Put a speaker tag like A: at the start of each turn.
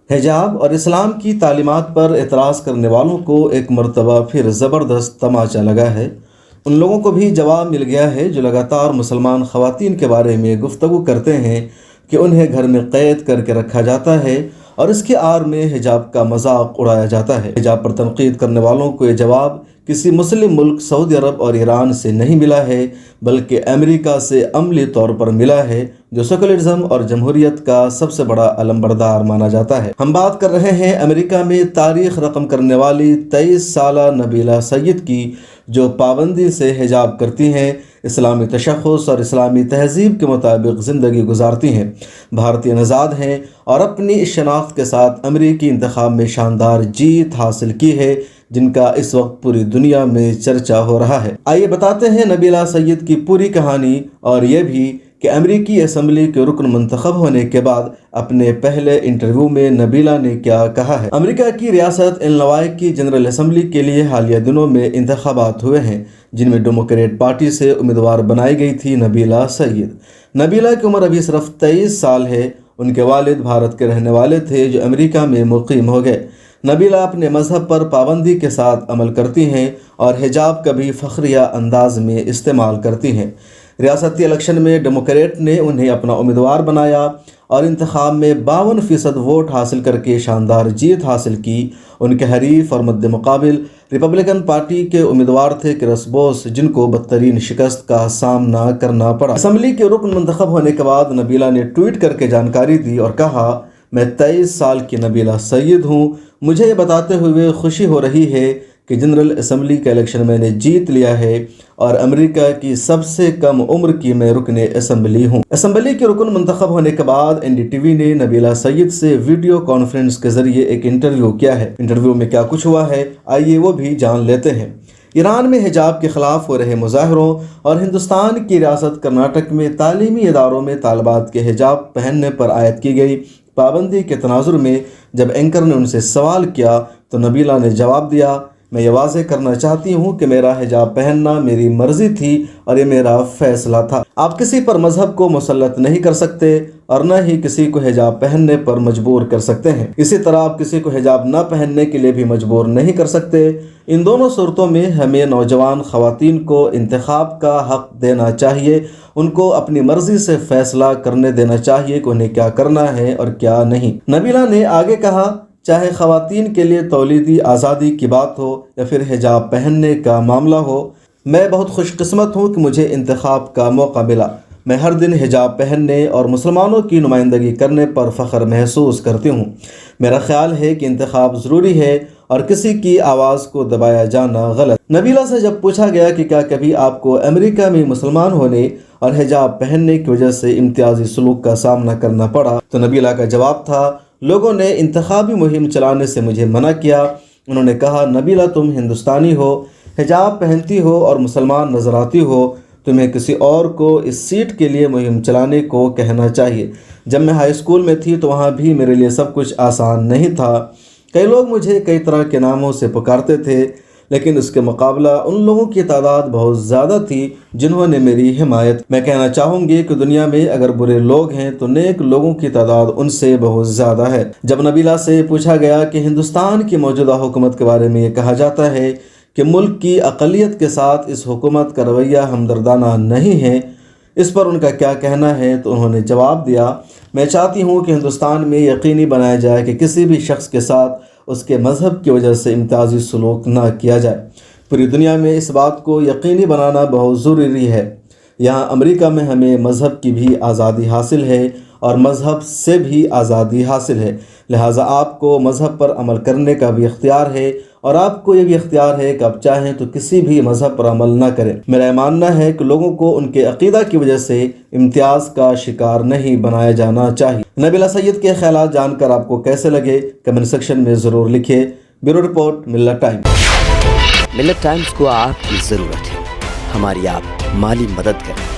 A: حجاب اور اسلام کی تعلیمات پر اعتراض کرنے والوں کو ایک مرتبہ پھر زبردست تماچا لگا ہے۔ ان لوگوں کو بھی جواب مل گیا ہے جو لگاتار مسلمان خواتین کے بارے میں گفتگو کرتے ہیں کہ انہیں گھر میں قید کر کے رکھا جاتا ہے اور اس کی آڑ میں حجاب کا مذاق اڑایا جاتا ہے۔ حجاب پر تنقید کرنے والوں کو یہ جواب کسی مسلم ملک سعودی عرب اور ایران سے نہیں ملا ہے بلکہ امریکہ سے عملی طور پر ملا ہے، جو سیکولرزم اور جمہوریت کا سب سے بڑا علمبردار مانا جاتا ہے۔ ہم بات کر رہے ہیں امریکہ میں تاریخ رقم کرنے والی 23 سالہ نبیلہ سید کی، جو پابندی سے حجاب کرتی ہیں، اسلامی تشخص اور اسلامی تہذیب کے مطابق زندگی گزارتی ہیں، بھارتی نژاد ہیں اور اپنی اس شناخت کے ساتھ امریکی انتخاب میں شاندار جیت حاصل کی ہے، جن کا اس وقت پوری دنیا میں چرچا ہو رہا ہے۔ آئیے بتاتے ہیں نبیلہ سید کی پوری کہانی، اور یہ بھی کہ امریکی اسمبلی کے رکن منتخب ہونے کے بعد اپنے پہلے انٹرویو میں نبیلہ نے کیا کہا ہے۔ امریکہ کی ریاست النوائے کی جنرل اسمبلی کے لیے حالیہ دنوں میں انتخابات ہوئے ہیں، جن میں ڈیموکریٹ پارٹی سے امیدوار بنائی گئی تھی نبیلہ سید۔ نبیلہ کی عمر ابھی صرف 23 سال ہے۔ ان کے والد بھارت کے رہنے والے تھے جو امریکہ میں مقیم ہو گئے۔ نبیلہ اپنے مذہب پر پابندی کے ساتھ عمل کرتی ہیں اور حجاب کا بھی فخریہ انداز میں استعمال کرتی ہیں۔ ریاستی الیکشن میں ڈیموکریٹ نے انہیں اپنا امیدوار بنایا اور انتخاب میں 52% ووٹ حاصل کر کے شاندار جیت حاصل کی۔ ان کے حریف اور مد مقابل ریپبلکن پارٹی کے امیدوار تھے کرس بوس، جن کو بدترین شکست کا سامنا کرنا پڑا۔ اسمبلی کے رکن منتخب ہونے کے بعد نبیلہ نے ٹویٹ کر کے جانکاری دی اور کہا، میں 23 سال کی نبیلہ سید ہوں۔ مجھے یہ بتاتے ہوئے خوشی ہو رہی ہے کہ جنرل اسمبلی کا الیکشن میں نے جیت لیا ہے اور امریکہ کی سب سے کم عمر کی میں رکن اسمبلی ہوں۔ اسمبلی کے رکن منتخب ہونے کے بعد این ڈی ٹی وی نے نبیلہ سید سے ویڈیو کانفرنس کے ذریعے ایک انٹرویو کیا ہے۔ انٹرویو میں کیا کچھ ہوا ہے، آئیے وہ بھی جان لیتے ہیں۔ ایران میں حجاب کے خلاف ہو رہے مظاہروں اور ہندوستان کی ریاست کرناٹک میں تعلیمی اداروں میں طالبات کے حجاب پہننے پر عائد کی گئی پابندی کے تناظر میں جب اینکر نے ان سے سوال کیا تو نبیلہ نے جواب دیا، میں یہ واضح کرنا چاہتی ہوں کہ میرا حجاب پہننا میری مرضی تھی اور یہ میرا فیصلہ تھا۔ آپ کسی پر مذہب کو مسلط نہیں کر سکتے اور نہ ہی کسی کو حجاب پہننے پر مجبور کر سکتے ہیں۔ اسی طرح آپ کسی کو حجاب نہ پہننے کے لیے بھی مجبور نہیں کر سکتے۔ ان دونوں صورتوں میں ہمیں نوجوان خواتین کو انتخاب کا حق دینا چاہیے، ان کو اپنی مرضی سے فیصلہ کرنے دینا چاہیے کہ انہیں کیا کرنا ہے اور کیا نہیں۔ نبیلہ نے آگے کہا، چاہے خواتین کے لیے تولیدی آزادی کی بات ہو یا پھر حجاب پہننے کا معاملہ ہو، میں بہت خوش قسمت ہوں کہ مجھے انتخاب کا موقع ملا۔ میں ہر دن حجاب پہننے اور مسلمانوں کی نمائندگی کرنے پر فخر محسوس کرتی ہوں۔ میرا خیال ہے کہ انتخاب ضروری ہے اور کسی کی آواز کو دبایا جانا غلط۔ نبیلہ سے جب پوچھا گیا کہ کیا کبھی آپ کو امریکہ میں مسلمان ہونے اور حجاب پہننے کی وجہ سے امتیازی سلوک کا سامنا کرنا پڑا، تو نبیلہ کا جواب تھا، لوگوں نے انتخابی مہم چلانے سے مجھے منع کیا۔ انہوں نے کہا، نبیلہ تم ہندوستانی ہو، حجاب پہنتی ہو اور مسلمان نظر آتی ہو، تمہیں کسی اور کو اس سیٹ کے لیے مہم چلانے کو کہنا چاہیے۔ جب میں ہائی اسکول میں تھی تو وہاں بھی میرے لیے سب کچھ آسان نہیں تھا۔ کئی لوگ مجھے کئی طرح کے ناموں سے پکارتے تھے، لیکن اس کے مقابلہ ان لوگوں کی تعداد بہت زیادہ تھی جنہوں نے میری حمایت۔ میں کہنا چاہوں گی کہ دنیا میں اگر برے لوگ ہیں تو نیک لوگوں کی تعداد ان سے بہت زیادہ ہے۔ جب نبیلہ سے پوچھا گیا کہ ہندوستان کی موجودہ حکومت کے بارے میں یہ کہا جاتا ہے کہ ملک کی اقلیت کے ساتھ اس حکومت کا رویہ ہمدردانہ نہیں ہے، اس پر ان کا کیا کہنا ہے، تو انہوں نے جواب دیا، میں چاہتی ہوں کہ ہندوستان میں یقینی بنایا جائے کہ کسی بھی شخص کے ساتھ اس کے مذہب کی وجہ سے امتیازی سلوک نہ کیا جائے۔ پوری دنیا میں اس بات کو یقینی بنانا بہت ضروری ہے۔ یہاں امریکہ میں ہمیں مذہب کی بھی آزادی حاصل ہے اور مذہب سے بھی آزادی حاصل ہے، لہٰذا آپ کو مذہب پر عمل کرنے کا بھی اختیار ہے اور آپ کو یہ بھی اختیار ہے کہ آپ چاہیں تو کسی بھی مذہب پر عمل نہ کریں۔ میرا ماننا ہے کہ لوگوں کو ان کے عقیدہ کی وجہ سے امتیاز کا شکار نہیں بنایا جانا چاہیے۔ نبیلہ سید کے خیالات جان کر آپ کو کیسے لگے، کمنٹ سیکشن میں ضرور لکھیں۔ بیورو رپورٹ، ملت ٹائمز۔
B: ملت ٹائمز کو آپ کی ضرورت ہے، ہماری آپ مالی مدد کریں۔